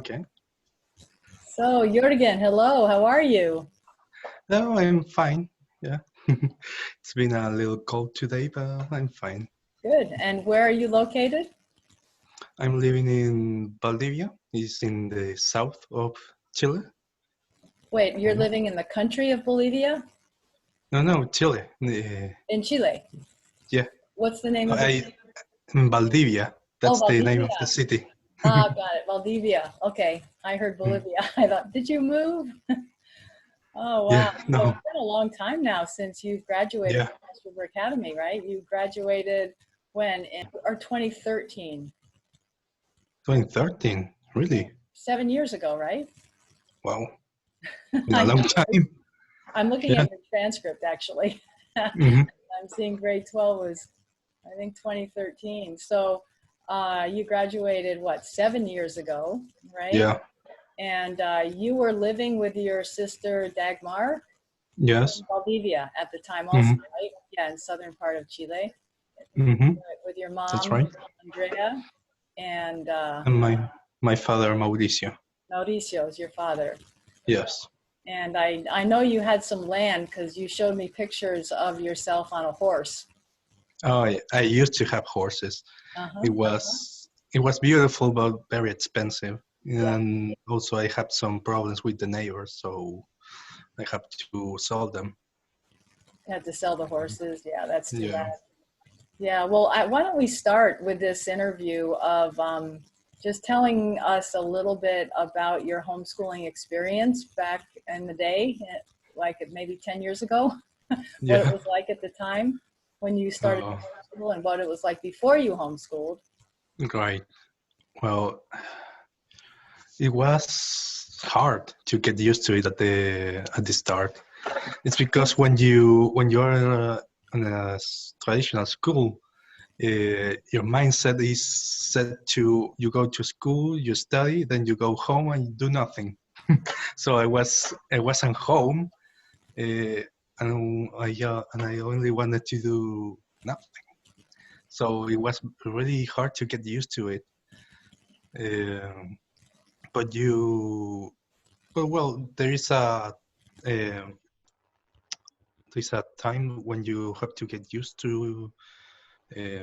Okay. So, Jurgen, hello, how are you? No, I'm fine. Yeah. It's been a little cold today, but I'm fine. Good. And where are you located? I'm living in Valdivia. It's in the south of Chile. Wait, you're Mhm. living in the country of Bolivia? No, Chile. In Chile. Yeah. What's the name of the I city? in Valdivia. Oh, That's the name of the Valdivia. city. Ah, got it. Valdivia. Okay. I heard Mm. Bolivia. I thought, did you move? Oh, Yeah. wow. So No. it's been a long time now since you've graduated Yeah. from Homeschooling Academy, right? You graduated when or 2013, 2013. Really? 7 years ago, right? Wow. Been a I long know. time. I'm looking Yeah. at your transcript actually. Hmm. I'm seeing grade 12 was, I think, 2013. So you graduated, what, 7 years ago, right? Yeah. And you were living with your sister Dagmar Yes. in Valdivia at the time also, Hmm. right? Yeah, in southern part of Chile, Hmm. with your That's mom, right. Andrea, and And my father, Mauricio. Mauricio is your father. Yes. And I know you had some land because you showed me pictures of yourself on a horse. Oh, I used to have horses. Uh-huh. It was beautiful, but very expensive. Yeah, And also, I had some problems with the neighbors, so I have to solve them. had to sell the horses. Yeah, that's too Yeah, bad. Yeah, well, why don't we start with this interview of just telling us a little bit about your homeschooling experience back in the day, like maybe 10 years ago, what it yeah. was like at the time when you started Uh, to homeschool and what it was like before you homeschooled. right. Well, it was hard to get used to it at the start. It's because when you're in a traditional school, your mindset is set to you go to school, you study, then you go home and you do nothing. So I wasn't home, and I only wanted to do nothing. So it was really hard to get used to it. Um, but um, there's a time when you have to get used to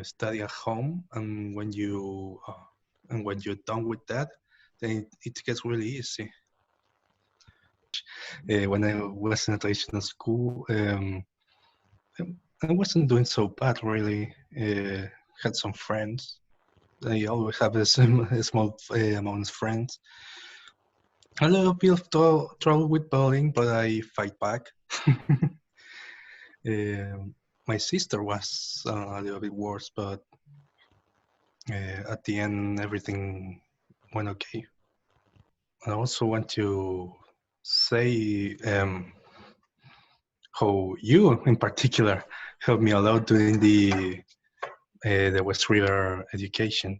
study at home, and when you're done with that, then it gets really easy. When I was in a traditional school, I wasn't doing so bad really. Had some friends. I always have a small amount of friends. A little bit of trouble with bullying, but I fight back. My sister was a little bit worse, but at the end, everything went okay. I also want to say how you, in particular, helped me a lot during the West River education.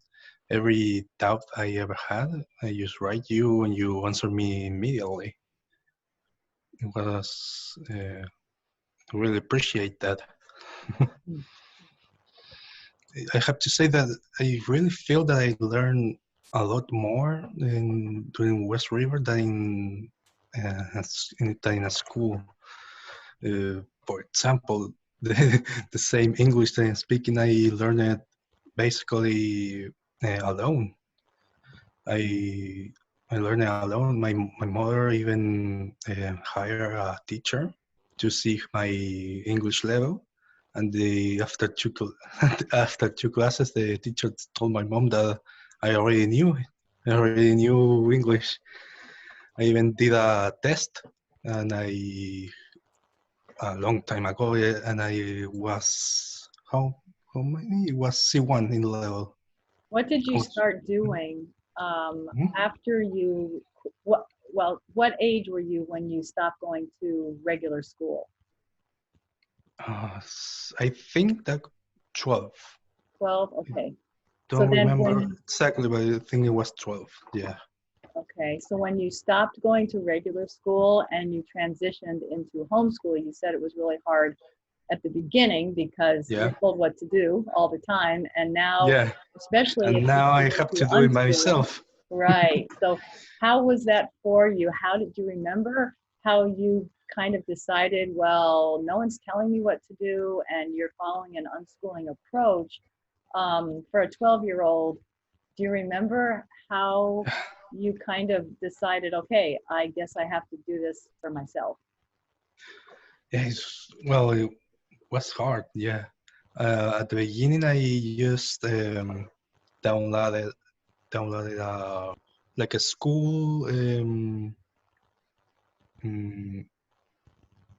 Every doubt I ever had, I just write you and you answer me immediately. It was really appreciate that. I have to say that I really feel that I learned a lot more during West River than in a school. For example, the same English that I'm speaking, I learned it basically alone. I I learned it alone. My mother even hired a teacher to see my English level. And after two classes, the teacher told my mom that I already knew it. I already knew English. I even did a test, and a long time ago, and I was how many? It was C1 in level. What did you start doing after you, what, well, what age were you when you stopped going to regular school? I think that 12. 12? Okay. So Don't then remember when, exactly, but I think it was 12. Yeah. okay, so when you stopped going to regular school and you transitioned into homeschooling, you said it was really hard at the beginning because Yeah. you're told what to do all the time. And now, Yeah. especially And if you now I move have into to do it unschooling, myself. Right. So how was that for you? How did you remember how you kind of decided, well, no one's telling me what to do, and you're following an unschooling approach? For a 12-year-old, do you remember how you kind of decided, okay, I guess I have to do this for myself? Well, it was hard. Yeah. At the beginning, I just downloaded downloaded like a school mm,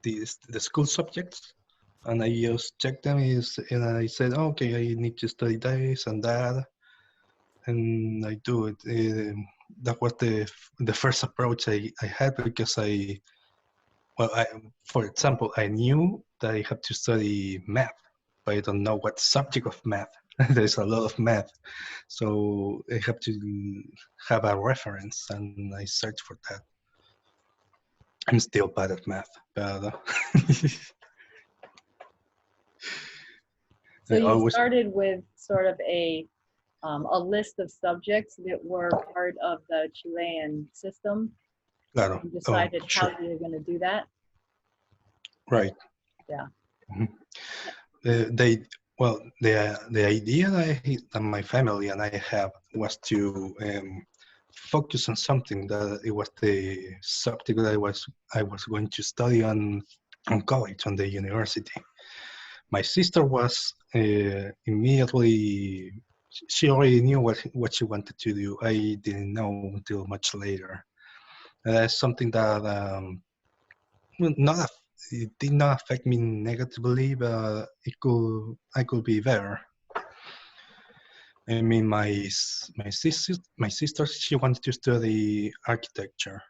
the school subjects, and I just checked them and I said, okay, I need to study this and that, and I do it. That was the first approach I had, because well, for example, I knew that I had to study math, but I don't know what subject of math. There's a lot of math, so I have to have a reference, and I search for that. I'm still bad at math, but So I you always, started with sort of a list of subjects that were part of the Chilean system claro. and Oh, decided how sure, you were going to do that. right. Yeah. Mhm. They well, the idea that my family and I have was to focus on something that it was the subject that I was going to study on college, on the university. My sister was immediately, she already knew what she wanted to do. I didn't know until much later. That's something that well, it did not affect me negatively, but I could be better. I mean, my sister, she wanted to study architecture,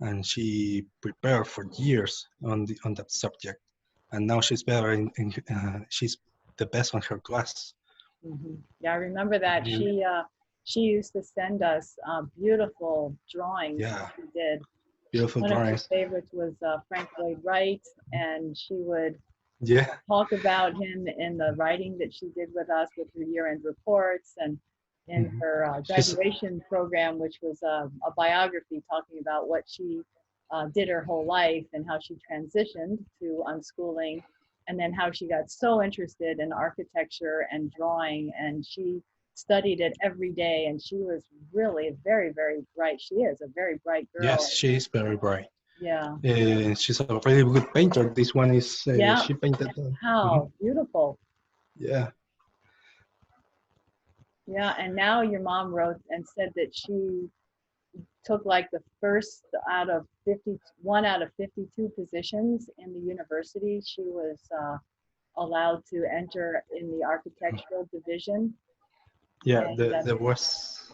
and she prepared for years on that subject, and now she's better she's the best on her class. Yeah, I remember that. You- She used to send us beautiful drawings that yeah, she did. beautiful One of her drawings. favorites was Frank Lloyd Wright, and she would Yeah. talk about him in the writing that she did with us with her year-end reports, and in Mhm. her She's graduation program, which was a biography talking about what she did her whole life and how she transitioned to unschooling, and then how she got so interested in architecture and drawing, and she studied it every day, and she was really very, very bright. She is a very bright Yes, girl. she's very bright. Yeah. She's a really good painter. This one is Yeah. she painted. Mhm. How beautiful. Yeah. Yeah, and now your mom wrote and said that she took like the first out of 51 out of 52 positions in the university. She was allowed to enter in the architectural division. Yeah, And there was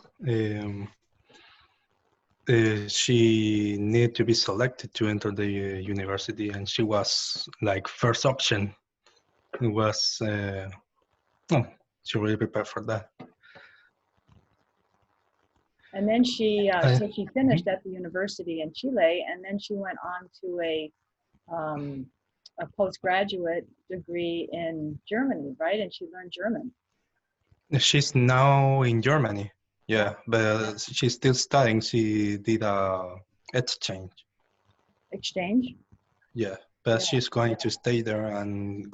she needed to be selected to enter the university, and she was like first option. It was oh, she really prepared for that. and then I, so she finished at the university in Chile, and then she went on to um, a postgraduate degree in Germany, right? And she learned German. she's now in Germany. Yeah, Yeah, but she's still studying. She did a exchange. exchange. Yeah, but Yeah. she's going to stay there and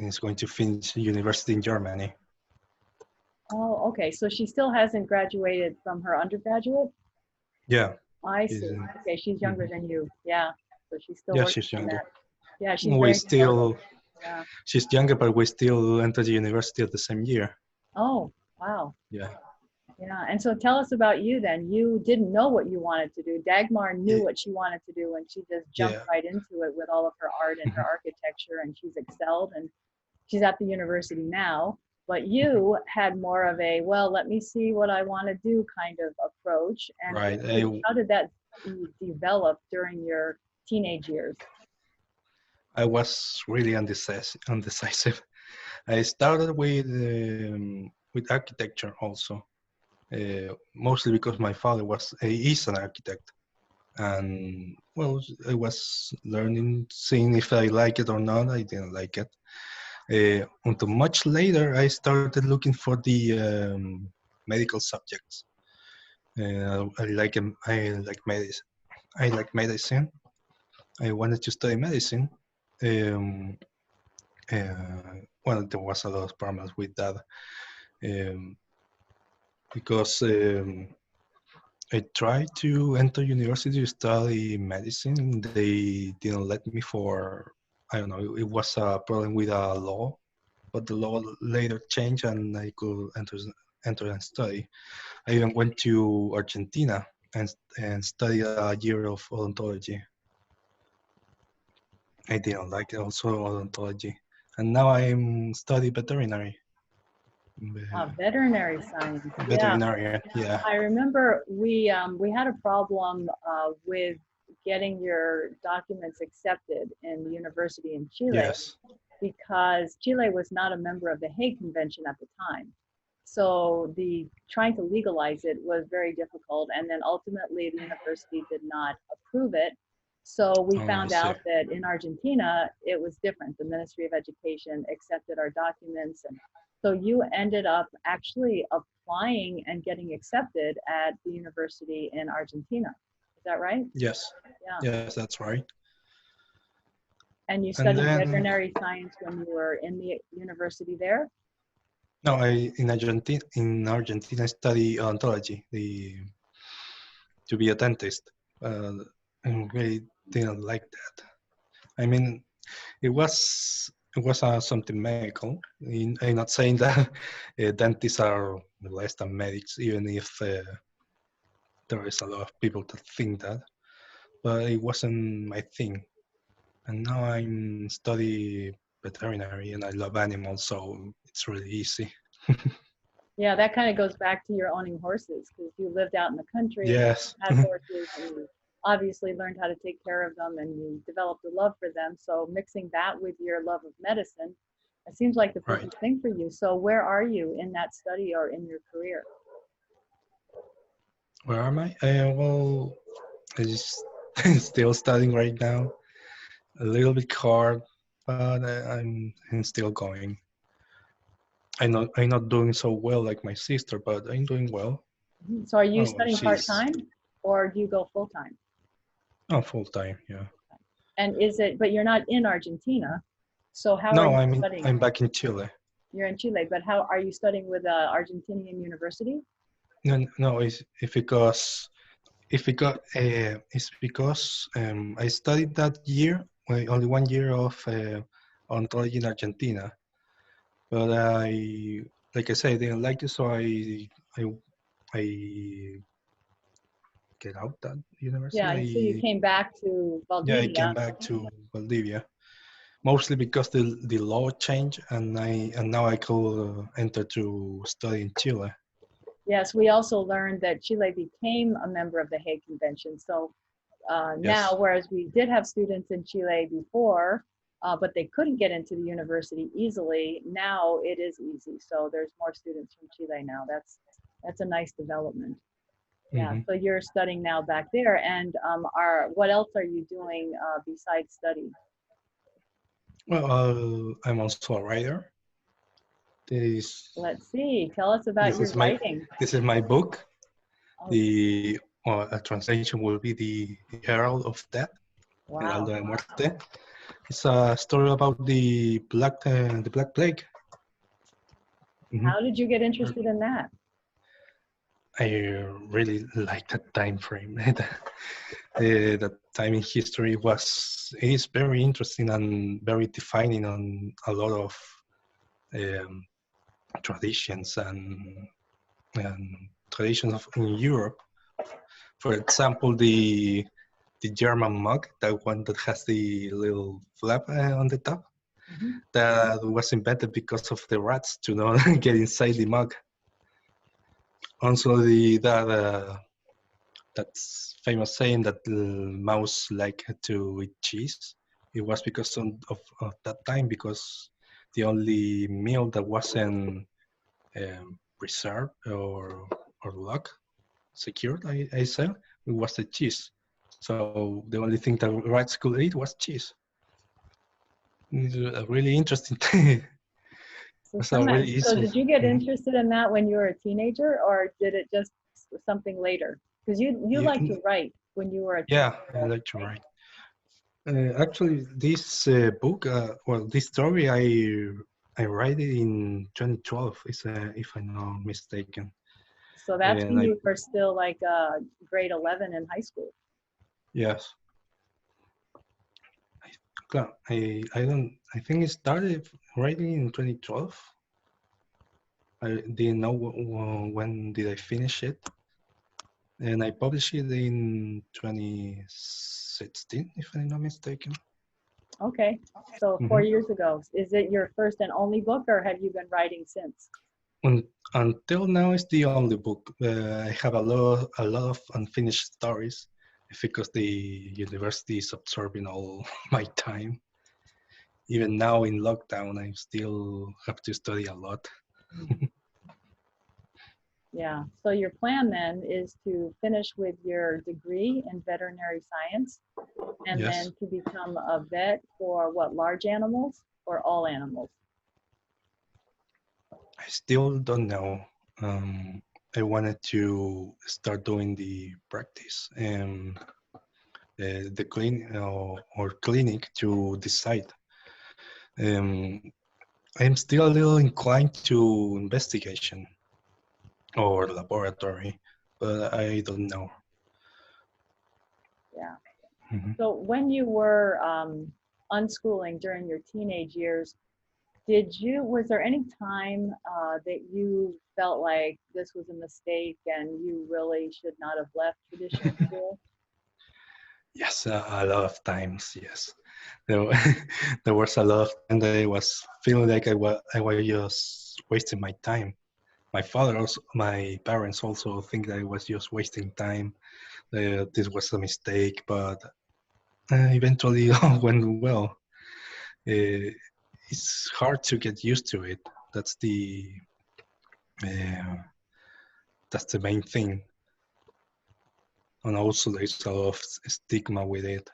is going to finish university in Germany. Oh, okay. So she still hasn't graduated from her undergraduate? Yeah, I she's, see. Okay, she's younger mhm. than you. Yeah. So she's still Yeah, working she's on younger. that. Yeah, she's We very intelligent. still Yeah. She's younger, but we still enter the university at the same year. Oh, wow. Yeah. Yeah. And so tell us about you then. You didn't know what you wanted to do. Dagmar knew Yeah. what she wanted to do, and she just jumped Yeah. right into it with all of her art and her architecture, and she's excelled, and she's at the university now. But you had more of a, well, let me see what I want to do kind of approach. And Right. how did that develop during your teenage years? I was really undecisive. I started with architecture also, mostly because my father is an architect, and well, I was learning, seeing if I like it or not. I didn't like it. Until much later, I started looking for the medical subjects. I like medicine. I like medicine. I wanted to study medicine. Um, well, there was a lot of problems with that um, because I tried to enter university to study medicine. They didn't let me for, I don't know, it was a problem with a law, but the law later changed and I could enter and study. I even went to Argentina and studied a year of odontology. I didn't like also odontology. And now I'm study veterinary. Veterinary science. Yeah. Veterinarian, yeah. I remember we had a problem with getting your documents accepted in the university in Chile Yes. because Chile was not a member of the Hague Convention at the time. So the trying to legalize it was very difficult, and then ultimately the university did not approve it. So we Oh, I found see. out that in Argentina it was different. The Ministry of Education accepted our documents, and so you ended up actually applying and getting accepted at the university in Argentina. Is that right? Yes. Yeah. Yes, that's right. And you And studied then, veterinary science when you were in the university there? no, in Argentina I study odontology, to be a dentist. Uh, and they didn't like that. I mean, it was something medical. I'm not saying that dentists are less than medics, even if there is a lot of people that think that. But it wasn't my thing. And now I'm study veterinary, and I love animals, so it's really easy. Yeah, that kind of goes back to your owning horses because you lived out in the country, Yes, had horses, and you obviously learned how to take care of them and you developed a love for them. So mixing that with your love of medicine, it seems like the right. perfect thing for you. So where are you in that study or in your career? Where am I? Well, I just still studying right now. A little bit hard, but I'm still going. I'm not doing so well like my sister, but I'm doing well. So are you Oh, studying she's part-time or do you go full-time? full time. Yeah. And is it, but you're not in Argentina. So how are No, you I'm studying? I'm back in Chile. You're in Chile, but how are you studying with an Argentinian university? No, no, it's because I studied that year, only 1 year of ontology in Argentina, but like I said, I didn't like it, so I, I get out that Yeah, so you university. came back to Yeah, I came Valdivia. back to Valdivia, mostly because the law changed, and now I could enter to study in Chile. Yes, we also learned that Chile became a member of the Hague Convention. So now, Yes, whereas we did have students in Chile before, but they couldn't get into the university easily, now it is easy. So there's more students from Chile now. That's a nice development. Yeah, hmm so you're studying now back there, and what else are you doing besides study? well, I'm also a writer. This Let's see. Tell us about this your is my writing. this is my book. Oh, The A translation will be the Herald of Death, wow. Heraldo de Muerte. It's a story about the Black Plague. How Mhm. did you get interested in that? I really like that time frame. That time in history is very interesting and very defining on a lot of um, traditions and traditions in Europe. For example, the German mug, that one that has the little flap on the top, Mhm. that was invented because of the rats to not get inside the mug. Also, that's famous saying that the mouse like to eat cheese. It was because of that time, because the only meal that wasn't preserved or locked, secured, I said, it was the cheese. So the only thing that rats could eat was cheese. It's a really interesting thing. So It's a really so easy. did you get Mhm. interested in that when you were a teenager, or did it just something later? Because you Yeah, like to write when you were a yeah, I teenager, like to right? write. Actually, this book, well, this story, I write it in 2012, if I'm not mistaken. So that's And when I, you were still like grade 11 in high school. yes, I don't, I think it started writing in 2012. I didn't know when did I finish it, and I published it in 2016, if I'm not mistaken. Okay, so Hmm. 4 years ago. Is it your first and only book, or have you been writing since? Until now, it's the only book. I have a lot of unfinished stories because the university is absorbing all my time. Even now in lockdown, I still have to study a lot. Mhm. Yeah. So your plan then is to finish with your degree in veterinary science and Yes, then to become a vet for what, large animals or all animals? I still don't know. Um, I wanted to start doing the practice and the or clinic to decide. Um, I'm still a little inclined to investigation or laboratory, but I don't know. Yeah. Mhm. So when you were unschooling during your teenage years, was there any time that you felt like this was a mistake and you really should not have left traditional school? Yes, a lot of times, yes. There, there was a lot of time that I was feeling like I was just wasting my time. My parents also think that I was just wasting time. This was a mistake, but eventually all went well. Uh, it's hard to get used to it. That's the uh, that's the main thing, and also there's a lot of stigma with it.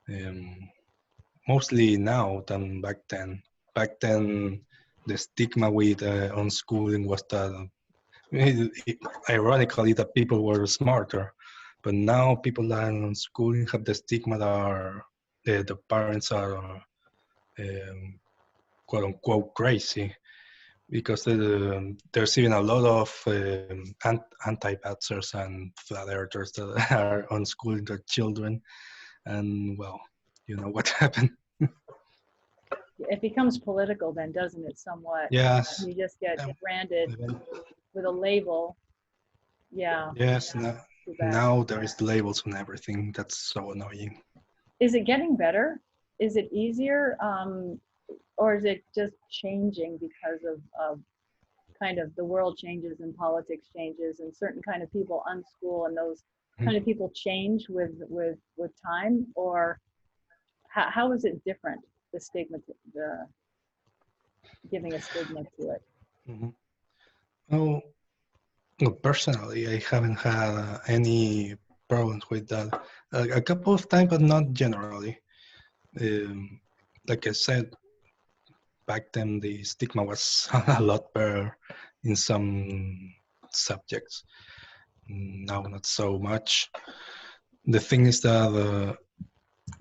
Um, Mostly now than back then. Back then, the stigma with unschooling was that, ironically, that people were smarter. But now people that are unschooling have the stigma that the parents are quote unquote crazy because there's even a lot of anti-vaxxers and flat earthers that are unschooling their children. And well, you know what happened. It becomes political then, doesn't it, somewhat? Yes. You just get Yeah. branded with a label. Yeah, Yes. No, too bad. now there is labels on everything. That's so annoying. Is it getting better? Is it easier? Or is it just changing because of kind of the world changes and politics changes and certain kind of people unschool and those kind of people change with time? Or how is it different, the stigma, the giving a stigma to it? Mm-hmm. Oh, well, personally, I haven't had any problems with that. A couple of times, but not generally. Um, like I said, back then the stigma was a lot better in some subjects. Now, not so much. The thing is that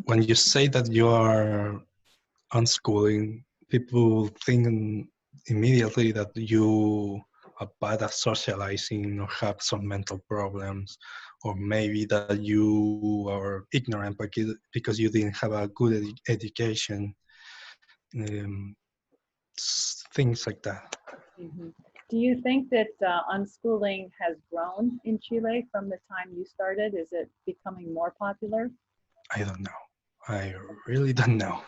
when you say that you are unschooling, people think immediately that you are bad at socializing or have some mental problems, or maybe that you are ignorant because you didn't have a good education, um, things like that. Mhm. Do you think that unschooling has grown in Chile from the time you started? Is it becoming more popular? I don't know. I really don't know.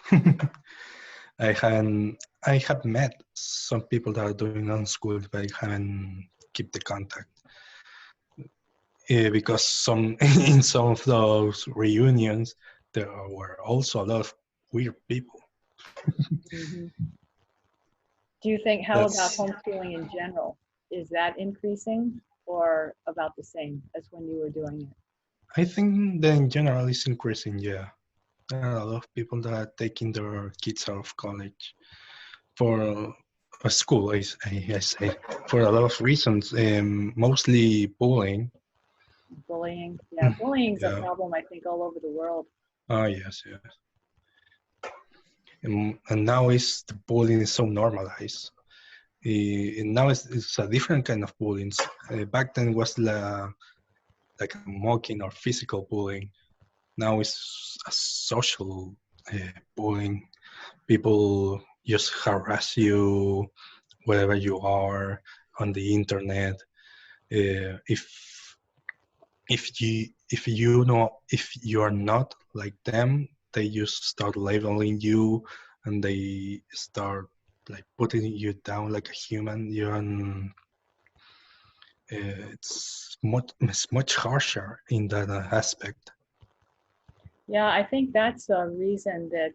I haven't. I have met some people that are doing unschooled, but I haven't kept the contact. Because some in some of those reunions there were also a lot of weird people. Mhm. Do you think, how about That's homeschooling in general? Is that increasing or about the same as when you were doing it? I think that in general it's increasing. Yeah, there are a lot of people that are taking their kids out of college for a school, I say, for a lot of reasons, mostly bullying. Bullying. Yeah, bullying is a Yeah. problem, I think, all over the world. Oh, yes, yes. And now the bullying is so normalized. And now it's a different kind of bullying. Back then was like a mocking or physical bullying. Now it's a social bullying. People just harass you wherever you are on the internet. If you are not like them, they just start labeling you, and they start like putting you down like a human. It's much harsher in that aspect. Yeah, I think that's a reason that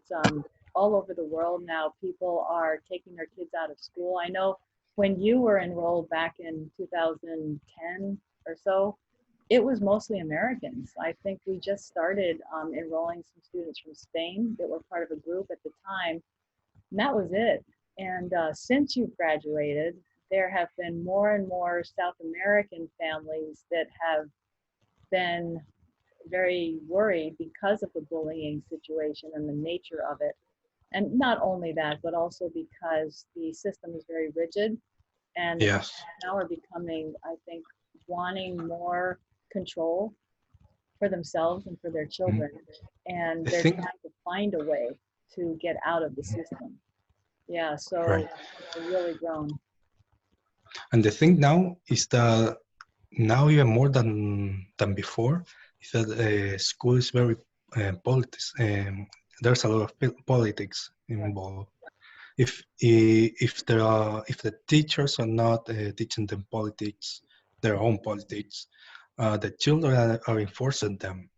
all over the world now people are taking their kids out of school. I know when you were enrolled back in 2010 or so, it was mostly Americans. I think we just started enrolling some students from Spain that were part of a group at the time, and that was it. And since you've graduated, there have been more and more South American families that have been very worried because of the bullying situation and the nature of it. And not only that, but also because the system is very rigid and the Yes. parents now are becoming, I think, wanting more control for themselves and for their Mhm. children. And I they're think trying to find a way to get out of the system. Yeah, right. so it's really grown. And the thing now is that now even more than before is that school is very politics. There's a lot of politics Right. involved. If the teachers are not teaching them politics, their own politics, the children are enforcing them.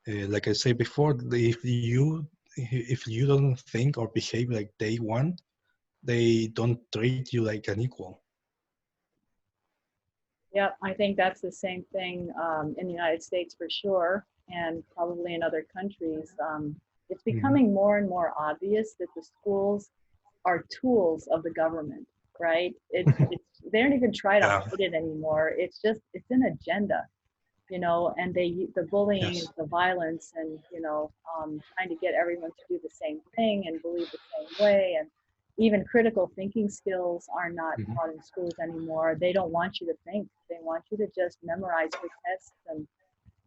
Like I said before, if you don't think or behave like they want, they don't treat you like an equal. Yeah, I think that's the same thing in the United States for sure, and probably in other countries. It's Mhm. becoming more and more obvious that the schools are tools of the government, right? It's they don't even try to Yeah. hide it anymore. It's an agenda, and the bullying Yes. is the violence, and trying to get everyone to do the same thing and believe the same way, and even critical thinking skills are not Mhm. taught in schools anymore. They don't want you to think. They want you to just memorize for tests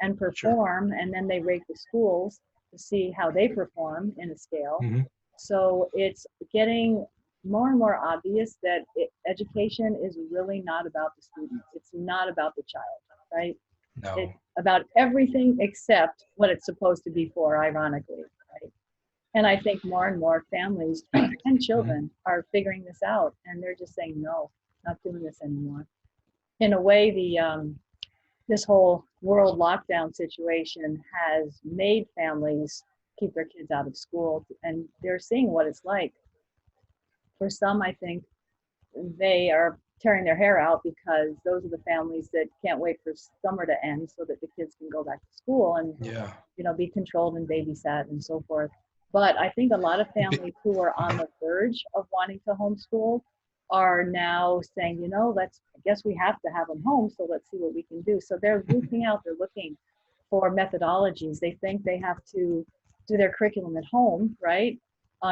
and Sure. perform, and then they rate the schools to see how they perform in a scale. Hmm. So it's getting more and more obvious that education is really not about the student. It's not about the child, right? It's No. about everything except what it's supposed to be for, ironically, right? And I think more and more families and Hmm. children are figuring this out, and they're just saying, no, not doing this anymore. In a way, the this whole world lockdown situation has made families keep their kids out of school, and they're seeing what it's like. For some, I think they are tearing their hair out because those are the families that can't wait for summer to end so that the kids can go back to school and Yeah. be controlled and babysat and so forth. But I think a lot of Be- families who are on the verge of wanting to homeschool are now saying, I guess we have to have them home, so let's see what we can do. So they're reaching out, they're looking for methodologies. They think they have to do their curriculum at home, right?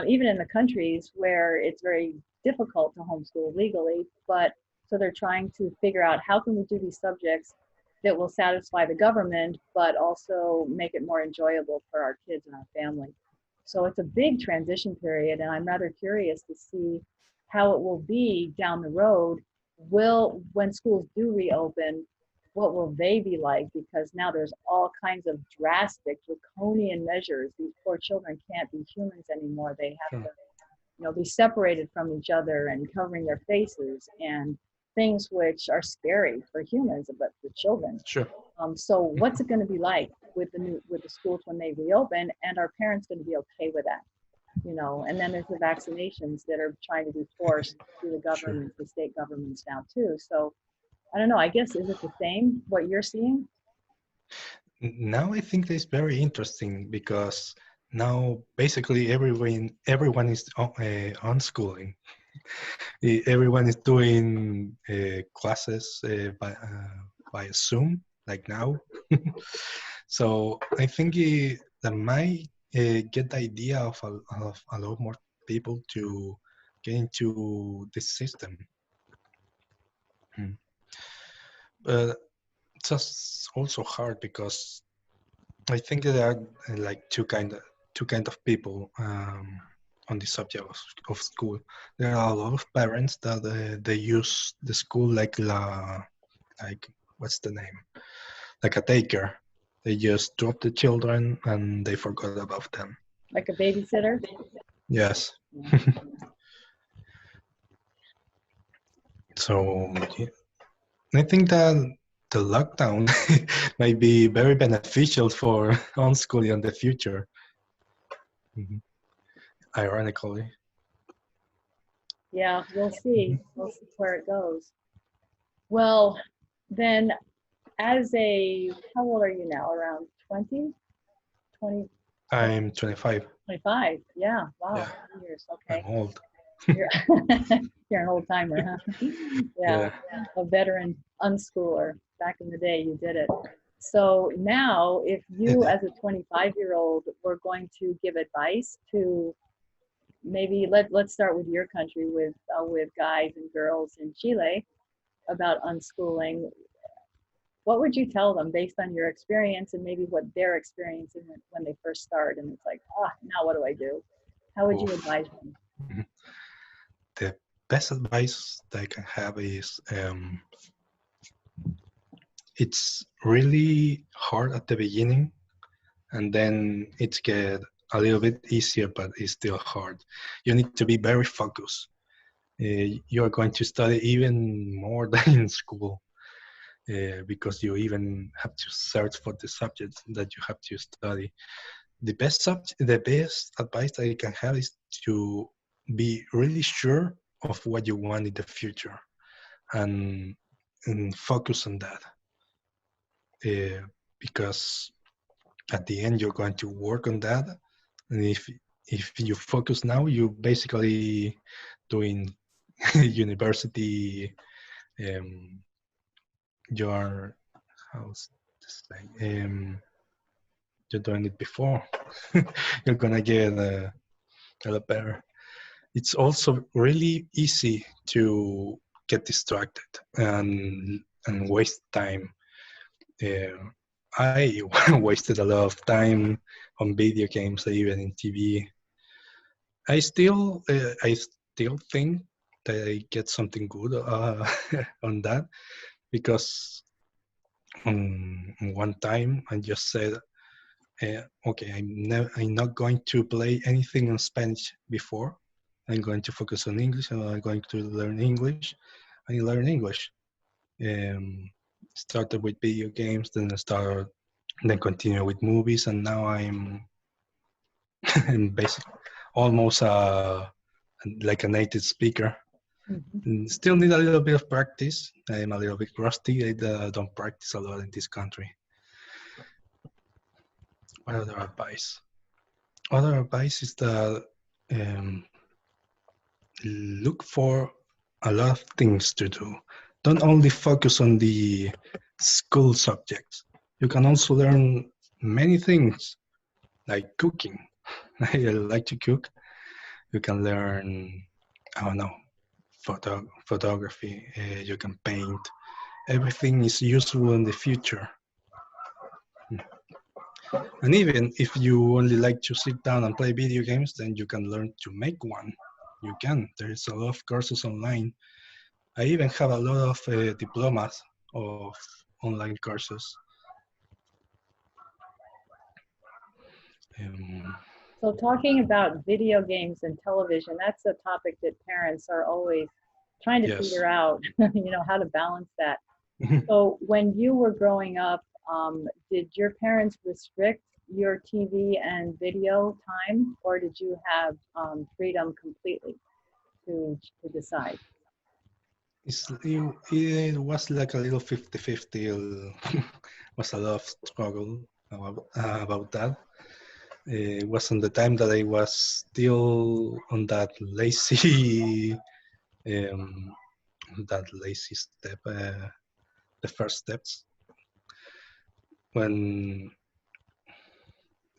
Even in the countries where it's very difficult to homeschool legally, but so they're trying to figure out how can we do these subjects that will satisfy the government, but also make it more enjoyable for our kids and our family. So it's a big transition period, and I'm rather curious to see how it will be down the road. When schools do reopen, what will they be like? Because now there's all kinds of drastic draconian measures. These poor children can't be humans anymore. They have sure. to be separated from each other and covering their faces and things which are scary for humans, but for children. Sure. So what's it going to be like with the schools when they reopen, and are parents going to be okay with that? And then there's the vaccinations that are trying to be forced through the Sure. governments, the state governments now too. So I don't know. I guess is it the same what you're seeing? Now I think it's very interesting because now basically everyone is unschooling. Everyone is doing classes by Zoom, like now. So I think that might get the idea of a lot more people to get into this system. Mm. But it's just also hard because I think there are like two kind of people on the subject of school. There are a lot of parents that they use the school like what's the name, like a daycare. They just drop the children and they forgot about them. Like a babysitter? Yes. So yeah, I think that the lockdown might be very beneficial for homeschooling in the future. Mhm. Ironically. Yeah, we'll see. We'll see where it goes. Well, then how old are you now? Around 20, 20, I'm 25. 25? Yeah, wow, Yeah, years, I'm okay. old. You're, you're an old timer, huh? Yeah, Yeah. a veteran unschooler. Back in the day, you did it. So now, if you as a 25-year-old were going to give advice to maybe let's start with your country with guys and girls in Chile about unschooling, what would you tell them based on your experience and maybe what they're experiencing when they first start and it's like, now what do I do? How would you Oof. advise them? The best advice that I can have is it's really hard at the beginning and then it get a little bit easier, but it's still hard. You need to be very focused. You're going to study even more than in school because you even have to search for the subjects that you have to study. The best advice that I can have is to be really sure of what you want in the future and, and focus on that because at the end you're going to work on that, and if you focus now, you basically doing university. You're how's this say? You're doing it before. You're gonna get a lot better. It's also really easy to get distracted and waste time. Uh, I wasted a lot of time on video games, even in TV. I still think that I get something good on that because one time I just said, okay, I'm not going to play anything in Spanish before. I'm going to focus on English and I'm going to learn English. I learn English. Um, Started with video games, then continue with movies, and now I'm basically almost like a native speaker. Still need a little bit of practice. I'm a little bit rusty. I don't practice a lot in this country. What other advice? Other advice is that um, look for a lot of things to do. Don't only focus on the school subjects. You can also learn many things like cooking. I like to cook. You can learn, I don't know, photography. You can paint. Everything is useful in the future. And even if you only like to sit down and play video games, then you can learn to make one. You can. There's a lot of courses online. I even have a lot of diplomas of online courses. Um, So talking about video games and television, that's a topic that parents are always trying to yes. figure out, how to balance that. So when you were growing up, did your parents restrict your TV and video time, or did you have freedom completely to decide? It was like a little 50-50. Was a lot of struggle about that. It was on the time that I was still on that lazy um, that lazy step, the first steps. When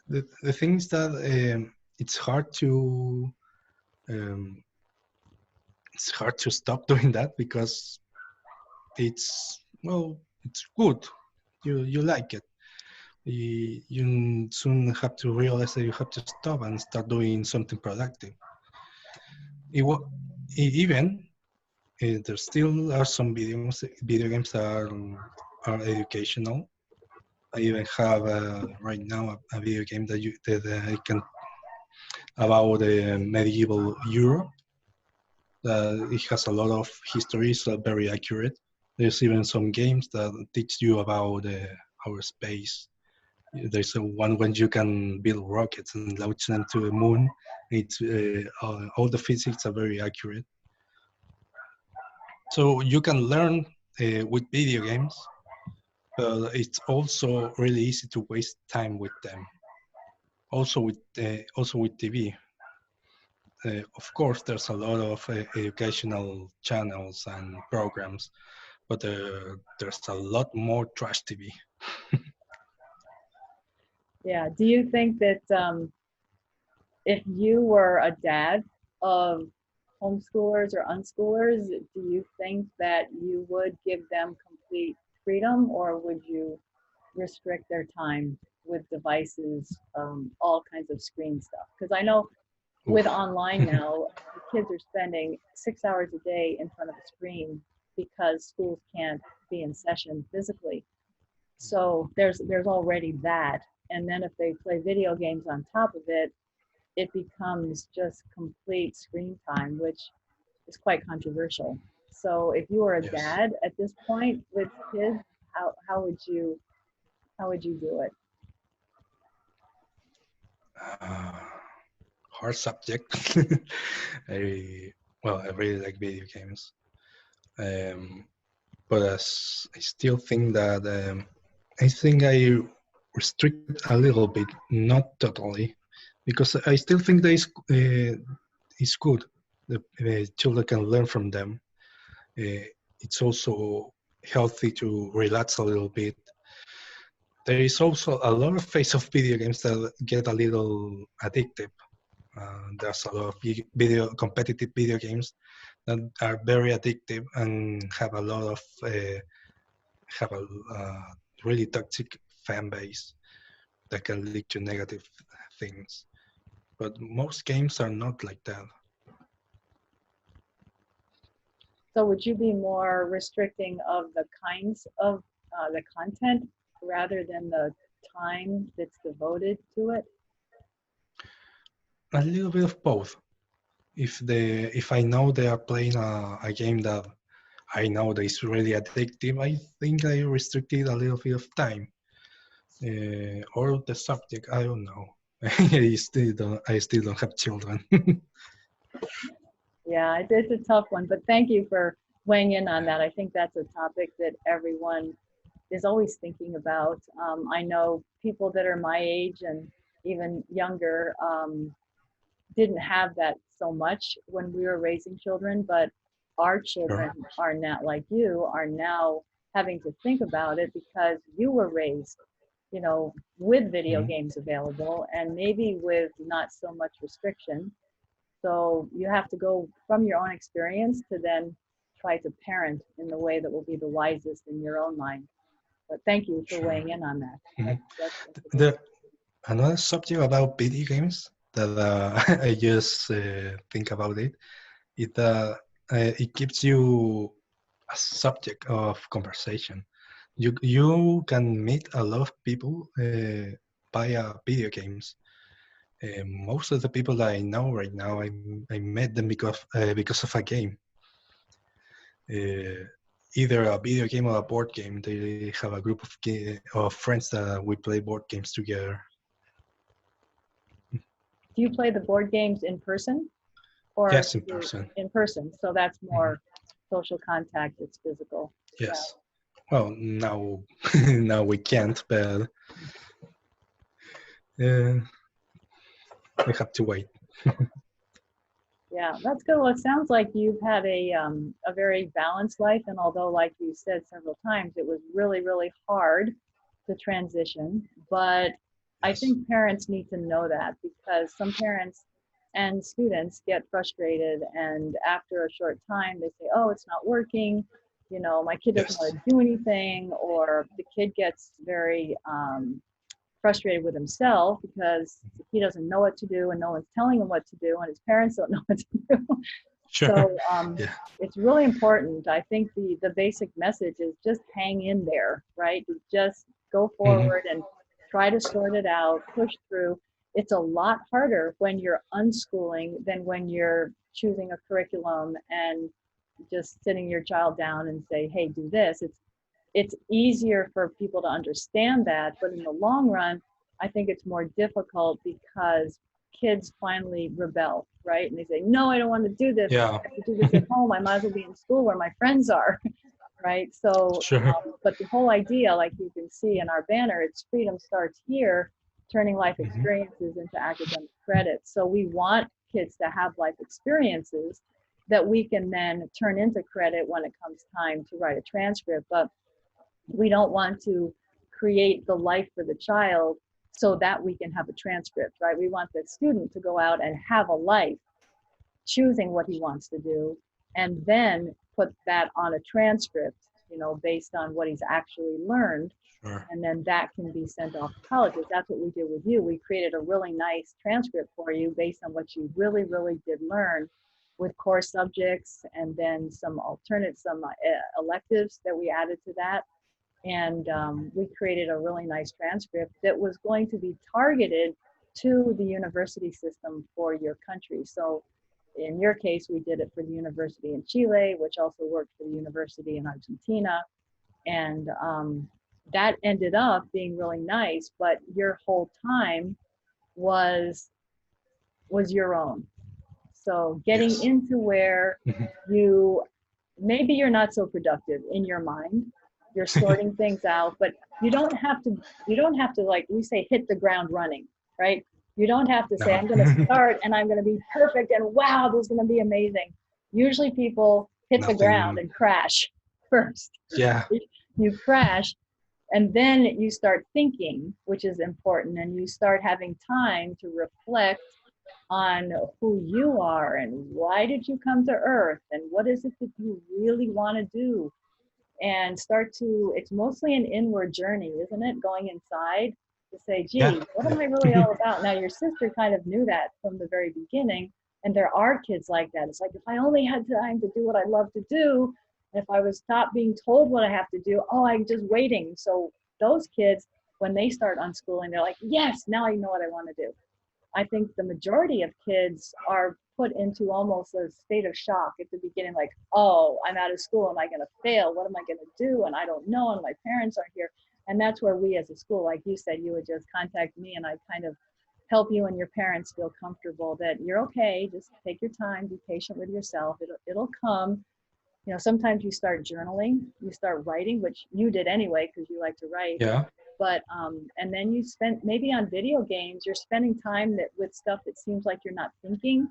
the thing is that it's hard to um, stop doing that because it's good. You like it. You soon have to realize that you have to stop and start doing something productive. Even there still are some video games that are educational. I even have right now a video game that I can about medieval Europe. It has a lot of history, so very accurate. There's even some games that teach you about our space. There's one when you can build rockets and launch them to the moon. It's all the physics are very accurate. So you can learn with video games, but it's also really easy to waste time with them. Also with TV. Of course, there's a lot of educational channels and programs, but there's a lot more trash TV. Yeah. Do you think that if you were a dad of homeschoolers or unschoolers, do you think that you would give them complete freedom, or would you restrict their time with devices, all kinds of screen stuff? Because I know with online now, the kids are spending 6 hours a day in front of a screen because schools can't be in session physically. So there's already that. And then if they play video games on top of it, it becomes just complete screen time, which is quite controversial. So if you were a dad at this point with kids, how would you do it? Hard subject. I really like video games, but I still think that I think I restrict a little bit, not totally, because I still think that it's good. The children can learn from them. It's also healthy to relax a little bit. There is also a lot of face of video games that get a little addictive. There's a lot of competitive video games that are very addictive and have a lot of have a really toxic fan base that can lead to negative things. But most games are not like that. So would you be more restricting of the kinds of the content rather than the time that's devoted to it? A little bit of both. If I know they are playing a game that I know that is really addictive, I think I restricted a little bit of time. Or the subject, I don't know. I still don't have children. Yeah, it's a tough one, but thank you for weighing in on that. I think that's a topic that everyone is always thinking about. I know people that are my age and even younger didn't have that so much when we were raising children, but our children are now, like you, are now having to think about it because you were raised, you know, with video games available and maybe with not so much restriction. So you have to go from your own experience to then try to parent in the way that will be the wisest in your own mind. But thank you for weighing in on that. Another subject about video games that I just think about is that it gives you a subject of conversation. You can meet a lot of people via video games. Most of the people that I know right now, I met them because of a game. Either a video game or a board game. They have a group of friends that we play board games together. Do you play the board games in person? Or yes, in person. In person, so that's more social contact. It's physical. Yes. Yeah. Well, now we can't, but we have to wait. Yeah, that's good. Well, it sounds like you've had a very balanced life, and although, like you said several times, it was really, really hard to transition, but I Yes. think parents need to know that because some parents and students get frustrated, and after a short time, they say, "Oh, it's not working." You know, my kid doesn't want Yes. to do anything, or the kid gets very frustrated with himself because he doesn't know what to do and no one's telling him what to do and his parents don't know what to do. Sure. So Yeah. it's really important. I think the basic message is just hang in there, right? Just go Hmm. forward and try to sort it out, push through. It's a lot harder when you're unschooling than when you're choosing a curriculum and just sitting your child down and say, hey, do this. It's easier for people to understand that, but in the long run, I think it's more difficult because kids finally rebel, right? And they say, no, I don't want to do this. Yeah. I have to do this at home. I might as well be in school where my friends are, right? So, Sure. but the whole idea, like you can see in our banner, it's freedom starts here, turning life Hmm. experiences into academic credits. So we want kids to have life experiences that we can then turn into credit when it comes time to write a transcript. But we don't want to create the life for the child so that we can have a transcript, right? We want the student to go out and have a life, choosing what he wants to do, and then put that on a transcript, you know, based on what he's actually learned. Sure. And then that can be sent off to colleges. That's what we did with you. We created a really nice transcript for you based on what you really, really did learn with core subjects and then some electives that we added to that. And we created a really nice transcript that was going to be targeted to the university system for your country. So in your case, we did it for the university in Chile, which also worked for the university in Argentina. And that ended up being really nice, but your whole time was was your own. So getting Yes. into where Mhm. you maybe you're not so productive in your mind, you're sorting things out, but you don't have to like we say hit the ground running, right? You don't have to say No. I'm going to start and I'm going to be perfect and wow, this is going to be amazing. Usually people hit the ground Nothing. and crash first. Yeah. You crash and then you start thinking, which is important, and you start having time to reflect on who you are and why did you come to earth and what is it that you really want to do, and start to it's mostly an inward journey, isn't it, going inside to say, Yeah. gee, what am I really Yeah. all about? Now your sister kind of knew that from the very beginning, and there are kids like that. It's like, if I only had time to do what I love to do, and if I was stopped being told what I have to do, oh, I'm just waiting. So those kids, when they start unschooling, they're like, yes, now I know what I want to do. I think the majority of kids are put into almost a state of shock at the beginning, like, oh, I'm out of school. Am I going to fail? What am I going to do? And I don't know. And my parents aren't here. And that's where we as a school, like you said, you would just contact me and I kind of help you and your parents feel comfortable that you're okay. Just take your time, be patient with yourself. It'll come. You know, sometimes you start journaling, you start writing, which you did anyway because you like to write. Yeah. But and then you spend maybe on video games, you're spending time that with stuff that seems like you're not thinking,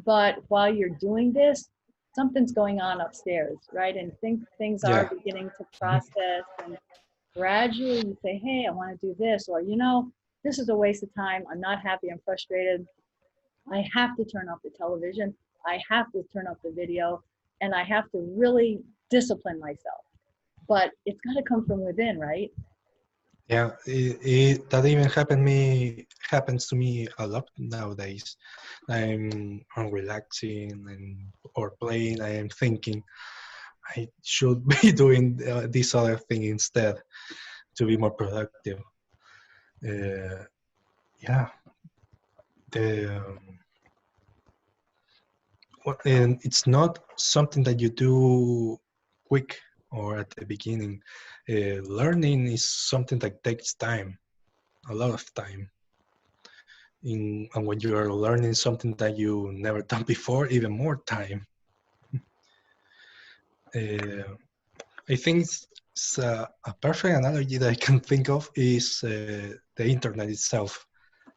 but while you're doing this, something's going on upstairs, right? And things are Yeah. beginning to Mhm. process, and gradually you say, hey, I want to do this, or, you know, this is a waste of time, I'm not happy, I'm frustrated, I have to turn off the television, I have to turn off the video, and I have to really discipline myself. But it's got to come from within, right? Yeah. That even happens to me a lot nowadays. I'm relaxing and or playing. I am thinking I should be doing this other thing instead to be more productive. Uh, yeah. The and it's not something that you do quick or at the beginning. Learning is something that takes time, a lot of time. And when you are learning something that you never done before, even more time. Uh, I think it's a perfect analogy that I can think of is the internet itself.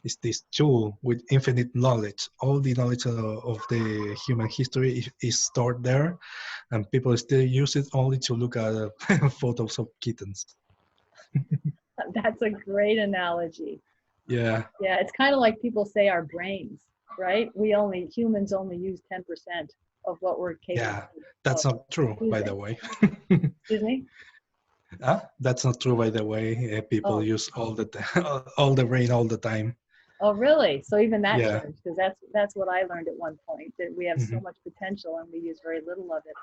is this tool with infinite knowledge. All the knowledge of the human history is stored there, and people still use it only to look at photos of kittens. That's a great analogy. Yeah. Yeah, it's kind of like people say our brains, right? Humans only use 10% of what we're capable Yeah, that's of not true, by the using. way. Excuse me? That's not true, by the way. People Oh, use all the brain all the time. oh, really? So even that Yeah. changed, because that's what I learned at one point, that we have so Mhm. much potential and we use very little of it.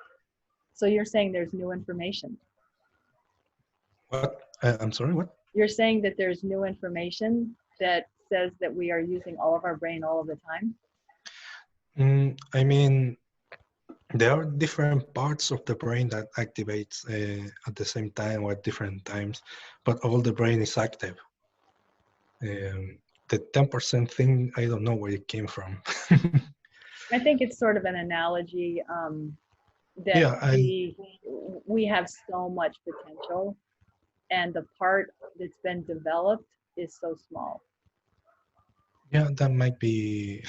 So you're saying there's new information. What? I'm sorry, what? You're saying that there's new information that says that we are using all of our brain all of the time? I mean, there are different parts of the brain that activates at the same time or at different times, but all the brain is active. The 10% thing, I don't know where it came from. I think it's sort of an analogy that Yeah, we have so much potential, and the part that's been developed is so small. yeah, that might be.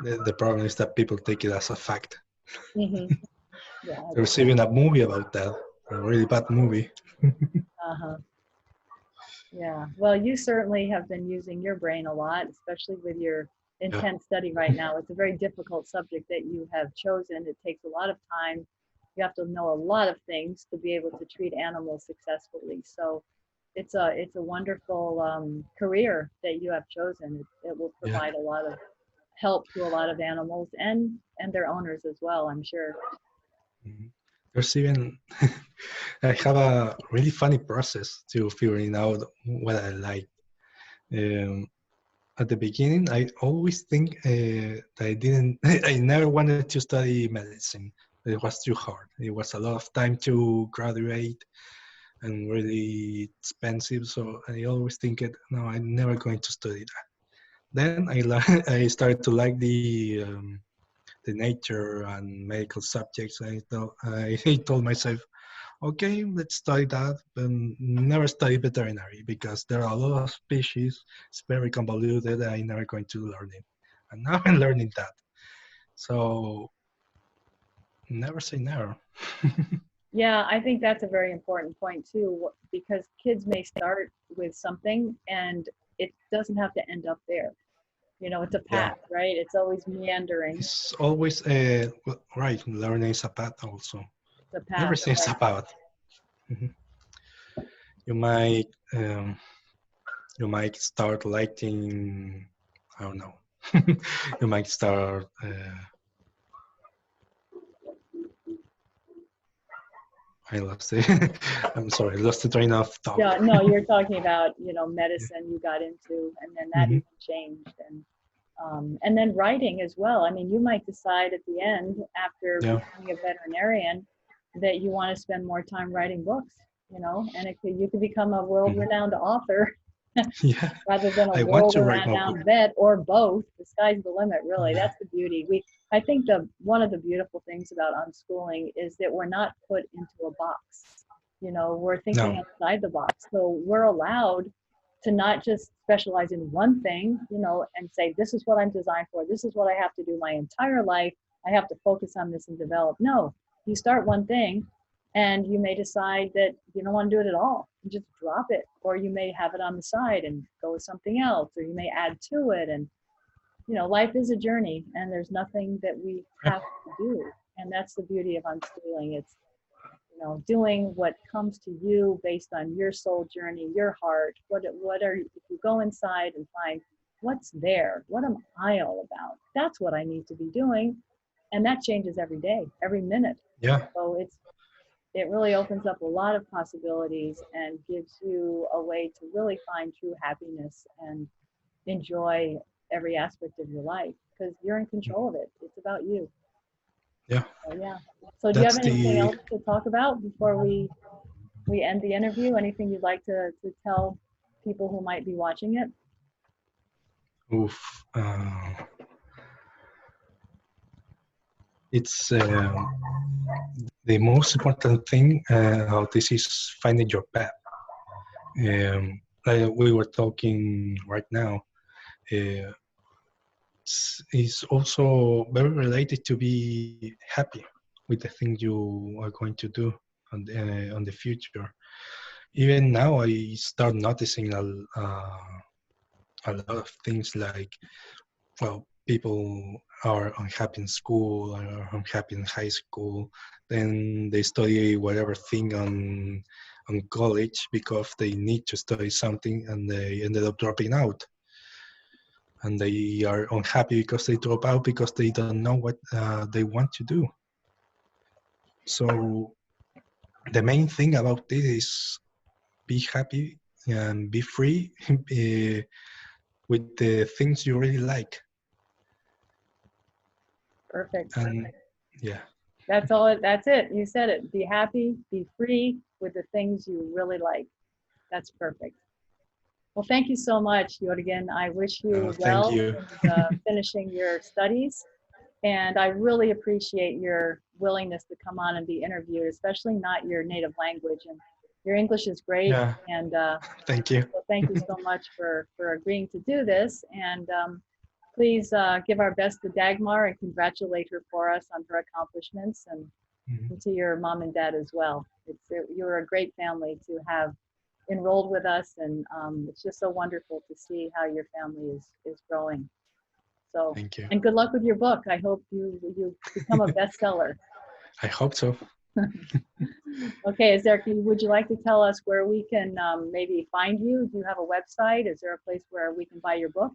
The problem is that people take it as a fact. Mm-hmm. Yeah. There's even a movie about that, a really bad movie. Uh-huh. Yeah. Well, you certainly have been using your brain a lot, especially with your Yeah. intense study right now. It's a very difficult subject that you have chosen. It takes a lot of time. You have to know a lot of things to be able to treat animals successfully. So it's a wonderful career that you have chosen. It will Yeah. provide a lot of help to a lot of animals and their owners as well, I'm sure. There's even I have a really funny process to figuring out what I like. Um, at the beginning, I always think that I didn't, I never wanted to study medicine. It was too hard. It was a lot of time to graduate and really expensive. So I always think it, no, I'm never going to study that. Then I started to like the nature and medical subjects. I told myself, okay, let's study that, but never study veterinary because there are a lot of species. It's very convoluted. I'm never going to learn it. And now I'm learning that. So never say never. Yeah, I think that's a very important point too, because kids may start with something and it doesn't have to end up there. You know, it's a Yeah, path, right? It's always meandering. it's always right. Learning is a path also. It's a path, Everything is a right? path. Mhm. You might um, you might start liking, I don't know. You might start. I lost it. I'm sorry, I lost the train of thought. Yeah, no, you're talking about, you know, medicine you got into, and then that Mhm. even changed, and then writing as well. I mean, you might decide at the end after Yeah. becoming a veterinarian that you want to spend more time writing books, you know, and you could become a world-renowned author Yeah. rather than a I want to write more world-renowned books. vet, or both. The sky's the limit, really. Yeah. That's the beauty. I think one of the beautiful things about unschooling is that we're not put into a box. You know, we're thinking No. outside the box. So we're allowed to not just specialize in one thing, you know, and say, this is what I'm designed for. This is what I have to do my entire life. I have to focus on this and develop. No, you start one thing and you may decide that you don't want to do it at all. You just drop it, or you may have it on the side and go with something else, or you may add to it. And you know, life is a journey, and there's nothing that we have to do. And that's the beauty of unschooling. It's, you know, doing what comes to you based on your soul journey, your heart. If you go inside and find what's there, what am I all about? That's what I need to be doing. And that changes every day, every minute. Yeah. So it really opens up a lot of possibilities and gives you a way to really find true happiness and enjoy every aspect of your life, because you're in control of it. It's about you. Yeah. So, yeah. So do you have That's anything the else to talk about before we end the interview? Anything you'd like to tell people who might be watching it? oof. It's the most important thing about this is finding your path. like we were talking right now, is also very related to be happy with the thing you are going to do on the future. Even now, I start noticing a lot of things like, well, people are unhappy in school or unhappy in high school. Then they study whatever thing on college because they need to study something, and they ended up dropping out. And they are unhappy because they drop out because they don't know what they want to do. So the main thing about this is be happy and be free with the things you really like. Perfect. And yeah. That's all. That's it. You said it. Be happy, be free with the things you really like. That's perfect. Well, thank you so much, Jurgen. I wish you Thank well you. in finishing your studies. And I really appreciate your willingness to come on and be interviewed, especially not your native language. And your English is great. Yeah, And thank you. so thank you so much for agreeing to do this. And please give our best to Dagmar and congratulate her for us on her accomplishments, and to your mom and dad as well. You're a great family to have enrolled with us, and it's just so wonderful to see how your family is growing. So, Thank you. and good luck with your book. I hope you become a bestseller. I hope so. Okay, would you like to tell us where we can maybe find you? Do you have a website? Is there a place where we can buy your book?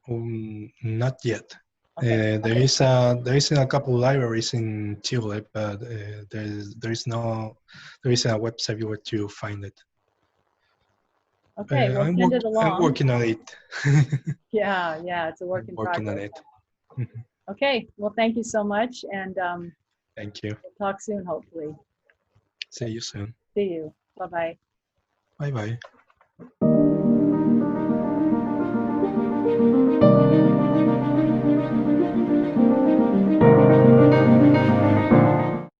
Not yet. Okay. There is a couple libraries in Chile, but there is a website where to find it. Okay, we'll send it I'm along. working on it. Yeah, it's a work I'm in working on progress. it. Okay, well, thank you so much, and Thank you. we'll talk soon, hopefully. See you soon. See you. Bye-bye. Bye bye.